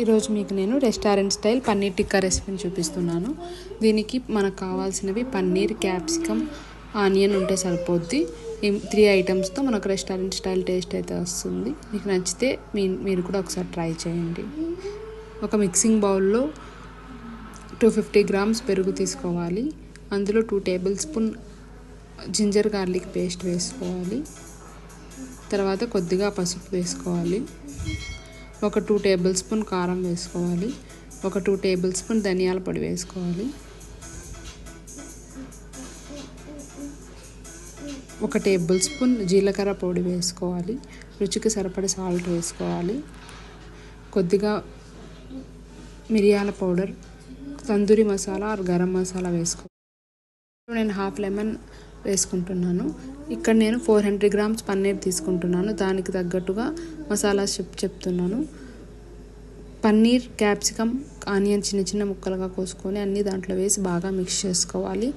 ఈరోజు మీకు నేను రెస్టారెంట్ స్టైల్ పన్నీర్ టిక్కా రెసిపీని చూపిస్తున్నాను. దీనికి మనకు కావాల్సినవి పన్నీర్, క్యాప్సికమ్, ఆనియన్ ఉంటే సరిపోద్ది. ఈ 3 ఐటమ్స్తో మనకు రెస్టారెంట్ స్టైల్ టేస్ట్ అయితే వస్తుంది. మీకు నచ్చితే మీరు కూడా ఒకసారి ట్రై చేయండి. ఒక మిక్సింగ్ బౌల్లో 250 గ్రామ్స్ పెరుగు తీసుకోవాలి. అందులో 2 tablespoon ginger garlic paste వేసుకోవాలి. తర్వాత కొద్దిగా పసుపు వేసుకోవాలి. ఒక 2 టేబుల్ స్పూన్ కారం వేసుకోవాలి. ఒక 2 టేబుల్ స్పూన్ ధనియాల పొడి వేసుకోవాలి. ఒక టేబుల్ స్పూన్ జీలకర్ర పొడి వేసుకోవాలి. రుచికి సరిపడే సాల్ట్ వేసుకోవాలి. కొద్దిగా మిరియాల పౌడర్, తందూరి మసాలా ఆర్ గరం మసాలా వేసుకోవాలి. నేను హాఫ్ లెమన్ వేసుకుంటున్నాను. ఇక్కడ నేను 400 గ్రామ్స్ పన్నీర్ తీసుకుంటున్నాను. దానికి తగ్గట్టుగా మసాలా చెప్తున్నాను. పన్నీర్, క్యాప్సికమ్, ఆనియన్ చిన్న చిన్న ముక్కలుగా కోసుకొని అన్నీ దాంట్లో వేసి బాగా మిక్స్ చేసుకోవాలి.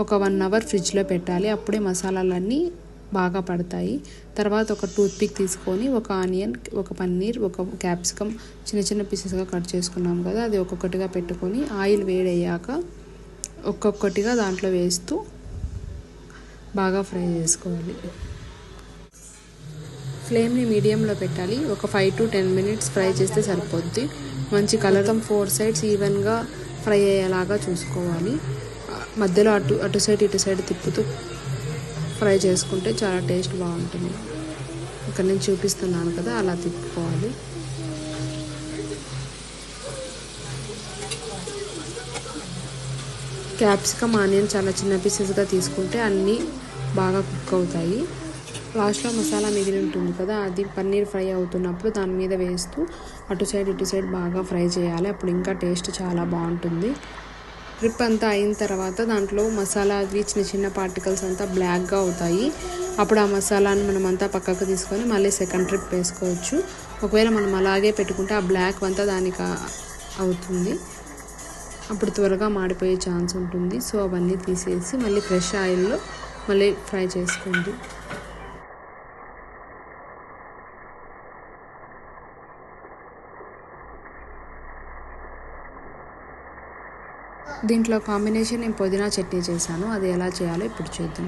ఒక 1 అవర్ ఫ్రిడ్జ్లో పెట్టాలి. అప్పుడే మసాలాలన్నీ బాగా పడతాయి. తర్వాత ఒక టూత్పిక్ తీసుకొని ఒక ఆనియన్, ఒక పన్నీర్, ఒక క్యాప్సికమ్ చిన్న చిన్న పీసెస్గా కట్ చేసుకున్నాం కదా, అది ఒక్కొక్కటిగా పెట్టుకొని ఆయిల్ వేడయ్యాక ఒక్కొక్కటిగా దాంట్లో వేస్తూ బాగా ఫ్రై చేసుకోవాలి. ఫ్లేమ్ని మీడియంలో పెట్టాలి. ఒక 5 to 10 మినిట్స్ ఫ్రై చేస్తే సరిపోద్ది. మంచి కలర్ 4 సైడ్స్ ఈవెన్గా ఫ్రై అయ్యేలాగా చూసుకోవాలి. మధ్యలో అటు సైడ్ ఇటు సైడ్ తిప్పుతూ ఫ్రై చేసుకుంటే చాలా టేస్ట్ బాగుంటుంది. ఇక్కడ నేను చూపిస్తున్నాను కదా, అలా తిప్పుకోవాలి. క్యాప్సికమ్, ఆనియన్ చాలా చిన్న పీసెస్గా తీసుకుంటే అన్నీ బాగా కుక్ అవుతాయి. లాస్ట్లో మసాలా మిగిలి ఉంటుంది కదా, అది పన్నీర్ ఫ్రై అవుతున్నప్పుడు దాని మీద వేస్తూ అటు సైడ్ ఇటు సైడ్ బాగా ఫ్రై చేయాలి. అప్పుడు ఇంకా టేస్ట్ చాలా బాగుంటుంది. ట్రిప్ అంతా అయిన తర్వాత దాంట్లో మసాలా అవి చిన్న చిన్న పార్టికల్స్ అంతా బ్లాక్గా అవుతాయి. అప్పుడు ఆ మసాలాను మనం అంతా పక్కకు తీసుకొని మళ్ళీ సెకండ్ ట్రిప్ వేసుకోవచ్చు. ఒకవేళ మనం అలాగే పెట్టుకుంటే ఆ బ్లాక్ అంతా దానికి అవుతుంది. అప్పుడు త్వరగా మాడిపోయే ఛాన్స్ ఉంటుంది. సో అవన్నీ తీసేసి మళ్ళీ ఫ్రెష్ ఆయిల్లో మళ్ళీ ఫ్రై చేసుకోండి. దీంట్లో కాంబినేషన్ నేను పుదీనా చట్నీ చేశాను. అది ఎలా చేయాలో ఇప్పుడు చూద్దాం.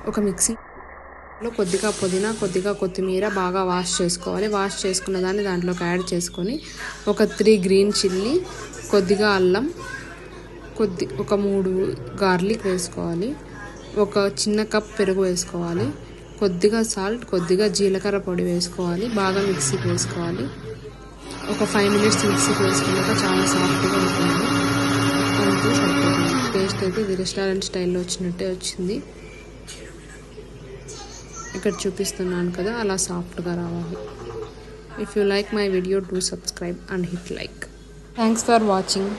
ఒక మిక్సీలో కొద్దిగా పుదీనా, కొద్దిగా కొత్తిమీర బాగా వాష్ చేసుకోవాలి. వాష్ చేసుకున్న దాన్ని దాంట్లోకి యాడ్ చేసుకొని ఒక 3 గ్రీన్ చిల్లీ, కొద్దిగా అల్లం, ఒక 3 గార్లిక్ వేసుకోవాలి. ఒక చిన్న కప్ పెరుగు వేసుకోవాలి. కొద్దిగా సాల్ట్, కొద్దిగా జీలకర్ర పొడి వేసుకోవాలి. బాగా మిక్సీకి వేసుకోవాలి. ఒక 5 మినిట్స్ మిక్సీకి వేసుకున్నాక చాలా సాఫ్ట్గా ఉంటుంది. అంతే సరిపోతుంది. టేస్ట్ అయితే ఇది రెస్టారెంట్ స్టైల్లో వచ్చినట్టే వచ్చింది. ఇక్కడ చూపిస్తున్నాను కదా, అలా సాఫ్ట్గా రావాలి. If you like my video, do subscribe and hit like. Thanks for watching.